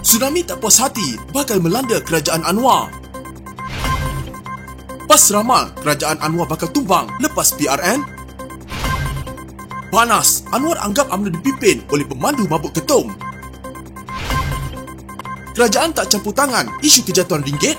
Tsunami tak puas hati bakal melanda kerajaan Anwar. PAS ramal kerajaan Anwar bakal tumbang lepas PRN. Panas, Anwar anggap UMNO dipimpin oleh pemandu mabuk ketum. Kerajaan tak campur tangan isu kejatuhan ringgit.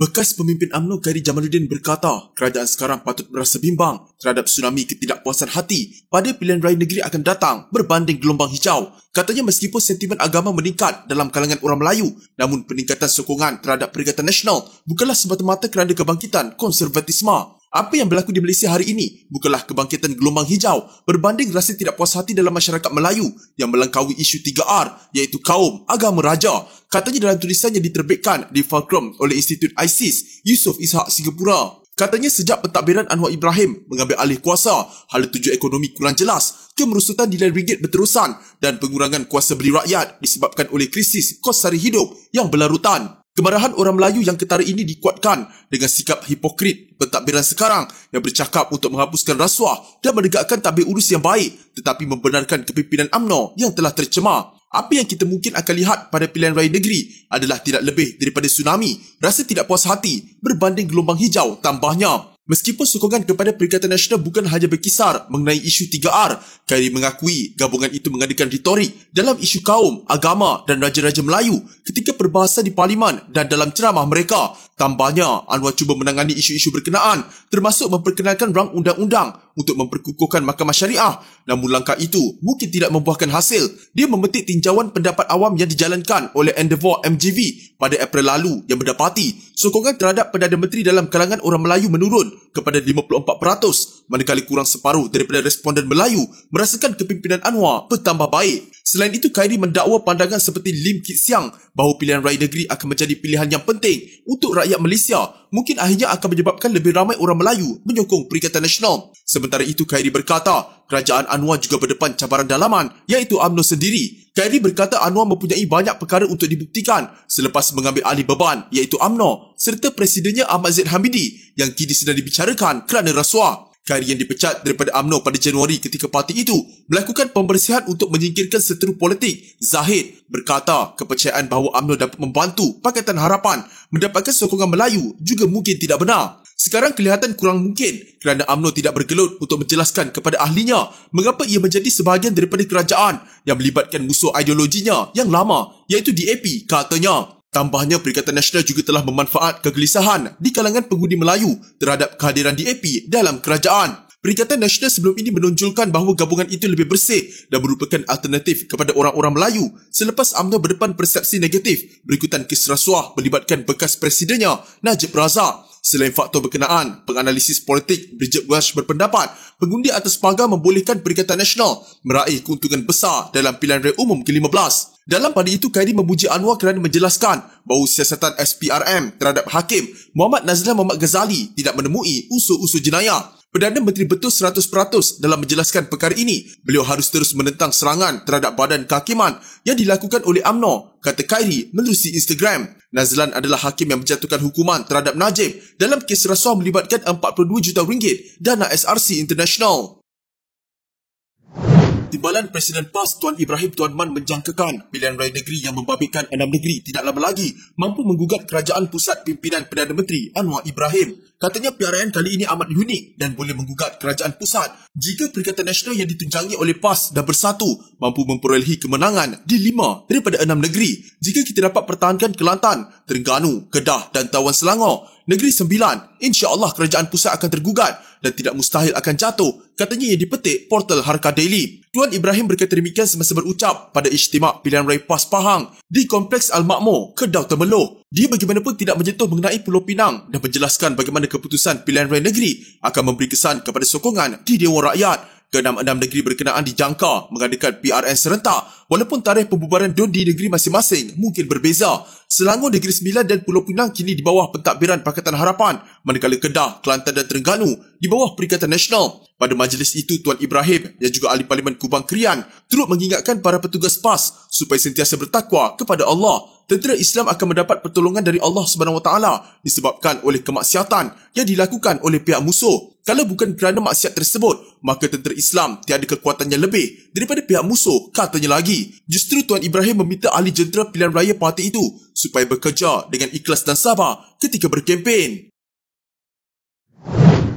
Bekas pemimpin UMNO Khairi Jamaluddin berkata kerajaan sekarang patut merasa bimbang terhadap tsunami ketidakpuasan hati pada pilihan raya negeri akan datang berbanding gelombang hijau. Katanya meskipun sentimen agama meningkat dalam kalangan orang Melayu, namun peningkatan sokongan terhadap Perikatan Nasional bukanlah semata-mata kerana kebangkitan konservatisme. Apa yang berlaku di Malaysia hari ini bukanlah kebangkitan gelombang hijau berbanding rasa tidak puas hati dalam masyarakat Melayu yang melangkaui isu 3R iaitu kaum, agama, raja. Katanya dalam tulisan yang diterbitkan di Fulcrum oleh Institut ISIS, Yusof Ishak Singapura. Katanya sejak pentadbiran Anwar Ibrahim mengambil alih kuasa, hala tuju ekonomi kurang jelas, kemerosotan nilai ringgit berterusan dan pengurangan kuasa beli rakyat disebabkan oleh krisis kos sara hidup yang berlarutan. Kemarahan orang Melayu yang ketara ini dikuatkan dengan sikap hipokrit pentadbiran sekarang yang bercakap untuk menghapuskan rasuah dan menegakkan tadbir urus yang baik tetapi membenarkan kepimpinan UMNO yang telah tercemar. Apa yang kita mungkin akan lihat pada pilihan raya negeri adalah tidak lebih daripada tsunami, rasa tidak puas hati berbanding gelombang hijau tambahnya. Meskipun sokongan kepada Perikatan Nasional bukan hanya berkisar mengenai isu 3R, Khairi mengakui gabungan itu mengadakan retorik dalam isu kaum, agama dan raja-raja Melayu ketika berbahasa di parlimen dan dalam ceramah mereka. Tambahnya, Anwar cuba menangani isu-isu berkenaan termasuk memperkenalkan rang undang-undang untuk memperkukuhkan mahkamah syariah. Namun langkah itu mungkin tidak membuahkan hasil. Dia memetik tinjauan pendapat awam yang dijalankan oleh Endeavour MGV pada April lalu yang mendapati sokongan terhadap Perdana Menteri dalam kalangan orang Melayu menurun kepada 54%, manakala kurang separuh daripada responden Melayu merasakan kepimpinan Anwar bertambah baik. Selain itu, Khairi mendakwa pandangan seperti Lim Kit Siang bahawa pilihan raya negeri akan menjadi pilihan yang penting untuk rakyat Malaysia. Mungkin akhirnya akan menyebabkan lebih ramai orang Melayu menyokong Perikatan Nasional. Sementara itu, Khairi berkata kerajaan Anwar juga berdepan cabaran dalaman iaitu UMNO sendiri. Khairi berkata Anwar mempunyai banyak perkara untuk dibuktikan selepas mengambil alih beban iaitu UMNO serta presidennya Ahmad Zaid Hamidi yang kini sedang dibicarakan kerana rasuah. Khairi yang dipecat daripada UMNO pada Januari ketika parti itu melakukan pembersihan untuk menyingkirkan seteru politik. Zahid berkata kepercayaan bahawa UMNO dapat membantu Pakatan Harapan mendapatkan sokongan Melayu juga mungkin tidak benar. Sekarang kelihatan kurang mungkin kerana UMNO tidak bergelut untuk menjelaskan kepada ahlinya mengapa ia menjadi sebahagian daripada kerajaan yang melibatkan musuh ideologinya yang lama iaitu DAP, katanya. Tambahnya, Perikatan Nasional juga telah memanfaat kegelisahan di kalangan pengundi Melayu terhadap kehadiran DAP dalam kerajaan. Perikatan Nasional sebelum ini menonjolkan bahawa gabungan itu lebih bersih dan merupakan alternatif kepada orang-orang Melayu selepas UMNO berdepan persepsi negatif berikutan kes rasuah melibatkan bekas presidennya Najib Razak. Selain faktor berkenaan, penganalisis politik Bridget Welsh berpendapat pengundi atas pagar membolehkan Perikatan Nasional meraih keuntungan besar dalam pilihan raya umum ke-15. Dalam pada itu, Khairi memuji Anwar kerana menjelaskan bahawa siasatan SPRM terhadap Hakim Muhammad Nazlan Muhammad Ghazali tidak menemui unsur-unsur jenayah. Perdana Menteri betul 100% dalam menjelaskan perkara ini. Beliau harus terus menentang serangan terhadap badan kehakiman yang dilakukan oleh UMNO, kata Khairi menerusi Instagram. Nazlan adalah hakim yang menjatuhkan hukuman terhadap Najib dalam kes rasuah melibatkan 42 juta ringgit dana SRC International. Timbalan Presiden PAS Tuan Ibrahim Tuan Man menjangkakan pilihan raya negeri yang membabitkan 6 negeri tidak lama lagi mampu menggugat kerajaan pusat pimpinan Perdana Menteri Anwar Ibrahim. Katanya PRN kali ini amat unik dan boleh menggugat kerajaan pusat jika Perikatan Nasional yang ditunjangi oleh PAS dan Bersatu mampu memperolehi kemenangan di 5 daripada 6 negeri. Jika kita dapat pertahankan Kelantan, Terengganu, Kedah dan Tawan Selangor, negeri 9, insya-Allah kerajaan pusat akan tergugat dan tidak mustahil akan jatuh, katanya yang dipetik portal Harka Daily. Tuan Ibrahim berkata demikian semasa berucap pada Ijtimak Pilihan Raya PAS Pahang di Kompleks Al-Makmur, Kedah Temerloh. Dia bagaimanapun tidak menyentuh mengenai Pulau Pinang dan menjelaskan bagaimana keputusan pilihan raya negeri akan memberi kesan kepada sokongan di Dewan Rakyat. Ke-6 negeri berkenaan dijangka mengadakan PRN serentak Walaupun tarikh pembubaran DUN di negeri masing-masing mungkin berbeza, Selangor, Negeri Sembilan dan Pulau Pinang kini di bawah pentadbiran Pakatan Harapan, manakala Kedah, Kelantan dan Terengganu di bawah Perikatan Nasional. Pada majlis itu, Tuan Ibrahim yang juga ahli Parlimen Kubang Krian turut mengingatkan para petugas PAS supaya sentiasa bertakwa kepada Allah. Tentera Islam akan mendapat pertolongan dari Allah SWT disebabkan oleh kemaksiatan yang dilakukan oleh pihak musuh. Kalau bukan kerana maksiat tersebut, maka tentera Islam tiada kekuatan yang lebih daripada pihak musuh, katanya lagi. Justru Tuan Ibrahim meminta ahli jentera pilihan raya parti itu supaya bekerja dengan ikhlas dan sabar ketika berkempen.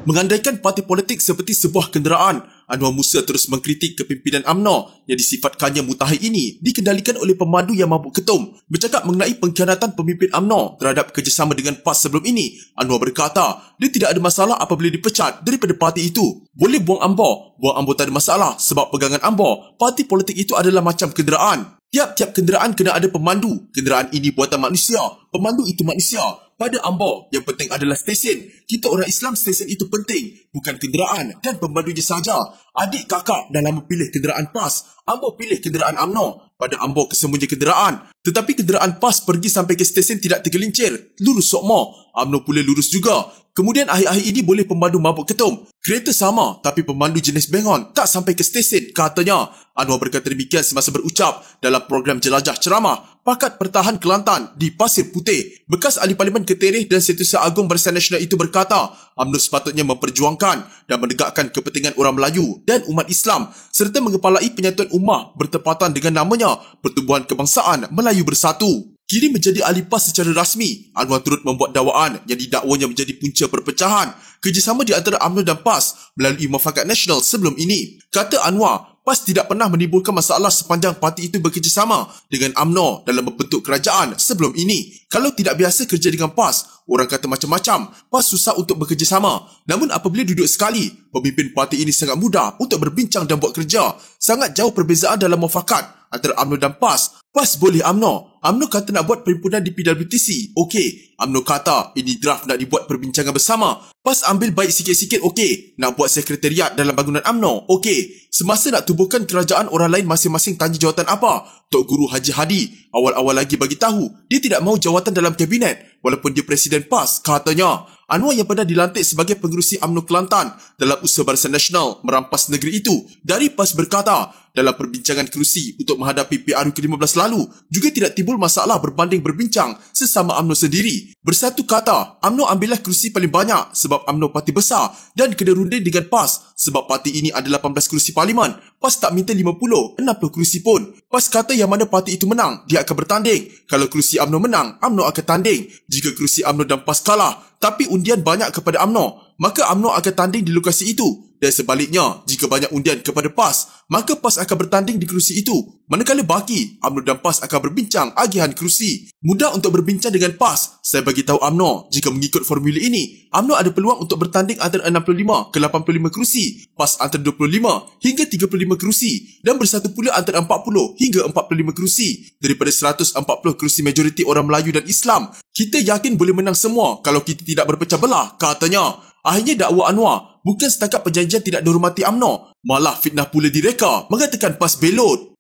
Mengandaikan parti politik seperti sebuah kenderaan, Anwar Musa terus mengkritik kepimpinan UMNO yang disifatkannya mutakhir ini dikendalikan oleh pemandu yang mabuk ketum. Bercakap mengenai pengkhianatan pemimpin UMNO terhadap kerjasama dengan PAS sebelum ini, Anwar berkata, dia tidak ada masalah apabila dipecat daripada parti itu. Boleh buang Ambor tak ada masalah sebab pegangan Ambor, parti politik itu adalah macam kenderaan. Tiap-tiap kenderaan kena ada pemandu. Kenderaan ini buatan manusia, pemandu itu manusia. Pada Ambor, yang penting adalah stesen. Kita orang Islam, stesen itu penting, bukan kenderaan dan pemandunya saja. Adik kakak dah lama pilih kenderaan PAS, Ambor pilih kenderaan UMNO. Pada Ambor kesemuanya kenderaan. Tetapi kenderaan PAS pergi sampai ke stesen tidak tergelincir, lurus sokmo. UMNO pula lurus juga. Kemudian akhir-akhir ini boleh pemandu mabuk ketum. Kereta sama, tapi pemandu jenis bengon tak sampai ke stesen, katanya. Anwar berkata demikian semasa berucap dalam program jelajah ceramah Pakat Pertahan Kelantan di Pasir Putih. Bekas ahli Parlimen Ketereh dan Setiausaha Agung Barisan Nasional itu berkata, UMNO sepatutnya memperjuangkan dan menegakkan kepentingan orang Melayu dan umat Islam serta mengepalai penyatuan ummah bertepatan dengan namanya Pertubuhan Kebangsaan Melayu Bersatu. Kini menjadi ahli PAS secara rasmi, Anwar turut membuat dakwaan yang didakwanya menjadi punca perpecahan kerjasama di antara UMNO dan PAS melalui Muafakat Nasional sebelum ini. Kata Anwar, PAS tidak pernah menimbulkan masalah sepanjang parti itu bekerjasama dengan UMNO dalam membentuk kerajaan sebelum ini. Kalau tidak biasa kerja dengan PAS, orang kata macam-macam, PAS susah untuk bekerjasama. Namun apabila duduk sekali, pemimpin parti ini sangat mudah untuk berbincang dan buat kerja. Sangat jauh perbezaan dalam muafakat antara UMNO dan PAS. PAS boleh UMNO. UMNO kata nak buat perhimpunan di PWTC. Okey. UMNO kata ini draft nak dibuat perbincangan bersama. PAS ambil baik sikit-sikit. Okey. Nak buat sekretariat dalam bangunan UMNO. Okey. Semasa nak tubuhkan kerajaan, orang lain masing-masing tanya jawatan apa. Tok Guru Haji Hadi awal-awal lagi bagi tahu dia tidak mahu jawatan dalam kabinet walaupun dia Presiden PAS, katanya. Anwar yang pernah dilantik sebagai pengerusi UMNO Kelantan dalam usaha Barisan Nasional merampas negeri itu dari PAS berkata, dalam perbincangan kerusi untuk menghadapi PRU ke-15 lalu juga tidak timbul masalah berbanding berbincang sesama UMNO sendiri. Bersatu kata, UMNO ambillah kerusi paling banyak sebab UMNO parti besar dan kena runding dengan PAS sebab parti ini ada 18 kerusi parlimen. PAS tak minta 50, 60 kerusi pun. PAS kata yang mana parti itu menang, dia akan bertanding. Kalau kerusi UMNO menang, UMNO akan tanding. Jika kerusi UMNO dan PAS kalah, tapi undian banyak kepada UMNO, maka UMNO akan tanding di lokasi itu. Dan sebaliknya, jika banyak undian kepada PAS, maka PAS akan bertanding di kerusi itu. Manakala baki, UMNO dan PAS akan berbincang agihan kerusi. Mudah untuk berbincang dengan PAS. Saya bagi tahu UMNO, jika mengikut formula ini, UMNO ada peluang untuk bertanding antara 65 ke 85 kerusi, PAS antara 25 hingga 35 kerusi dan bersatu pula antara 40 hingga 45 kerusi. Daripada 140 kerusi majoriti orang Melayu dan Islam, kita yakin boleh menang semua kalau kita tidak berpecah belah, katanya. Akhirnya dakwa Anwar bukan setakat perjanjian tidak dihormati UMNO, malah fitnah pula direka mengatakan PAS belot.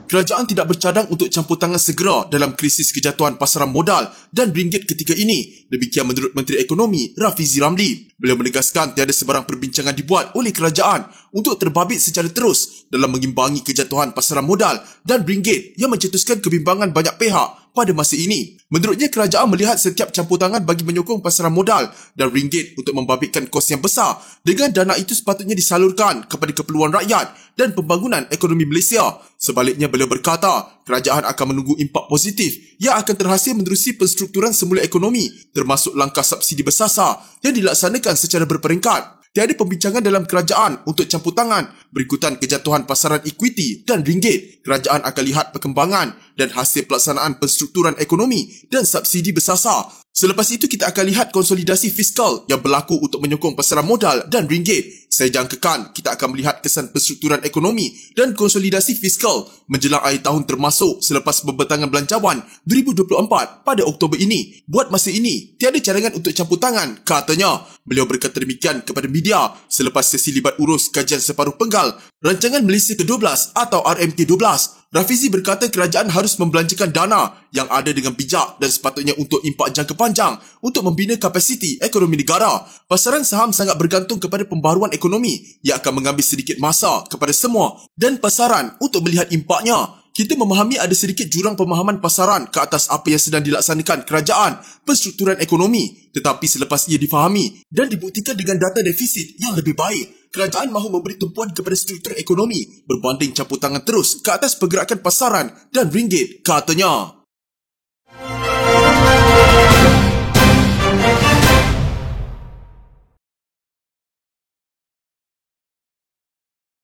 Kerajaan tidak bercadang untuk campur tangan segera dalam krisis kejatuhan pasaran modal dan ringgit ketika ini. Demikian menurut Menteri Ekonomi Rafizi Ramli. Beliau menegaskan tiada sebarang perbincangan dibuat oleh kerajaan untuk terbabit secara terus dalam mengimbangi kejatuhan pasaran modal dan ringgit yang mencetuskan kebimbangan banyak pihak pada masa ini. Menurutnya, kerajaan melihat setiap campur tangan bagi menyokong pasaran modal dan ringgit untuk membabitkan kos yang besar. Dengan dana itu sepatutnya disalurkan kepada keperluan rakyat dan pembangunan ekonomi Malaysia. Sebaliknya, beliau berkata, kerajaan akan menunggu impak positif yang akan terhasil menerusi penstrukturan semula ekonomi, termasuk langkah subsidi bersasar yang dilaksanakan secara berperingkat. Tiada pembincangan dalam kerajaan untuk campur tangan berikutan kejatuhan pasaran equity dan ringgit. Kerajaan akan lihat perkembangan dan hasil pelaksanaan penstrukturan ekonomi dan subsidi bersasar. Selepas itu kita akan lihat konsolidasi fiskal yang berlaku untuk menyokong pasaran modal dan ringgit. Saya jangkakan kita akan melihat kesan penstrukturan ekonomi dan konsolidasi fiskal menjelang akhir tahun termasuk selepas pembentangan belanjawan 2024 pada Oktober ini. Buat masa ini, tiada cadangan untuk campur tangan, katanya. Beliau berkata demikian kepada media selepas sesi libat urus kajian separuh penggal Rancangan Malaysia ke-12 atau RMK-12. Rafizi berkata kerajaan harus membelanjakan dana yang ada dengan bijak dan sepatutnya untuk impak jangka panjang untuk membina kapasiti ekonomi negara. Pasaran saham sangat bergantung kepada pembaruan ekonomi yang akan mengambil sedikit masa kepada semua dan pasaran untuk melihat impaknya. Kita memahami ada sedikit jurang pemahaman pasaran ke atas apa yang sedang dilaksanakan kerajaan penstrukturan ekonomi. Tetapi selepas ia difahami dan dibuktikan dengan data defisit yang lebih baik, kerajaan mahu memberi tumpuan kepada struktur ekonomi berbanding campur tangan terus ke atas pergerakan pasaran dan ringgit, katanya.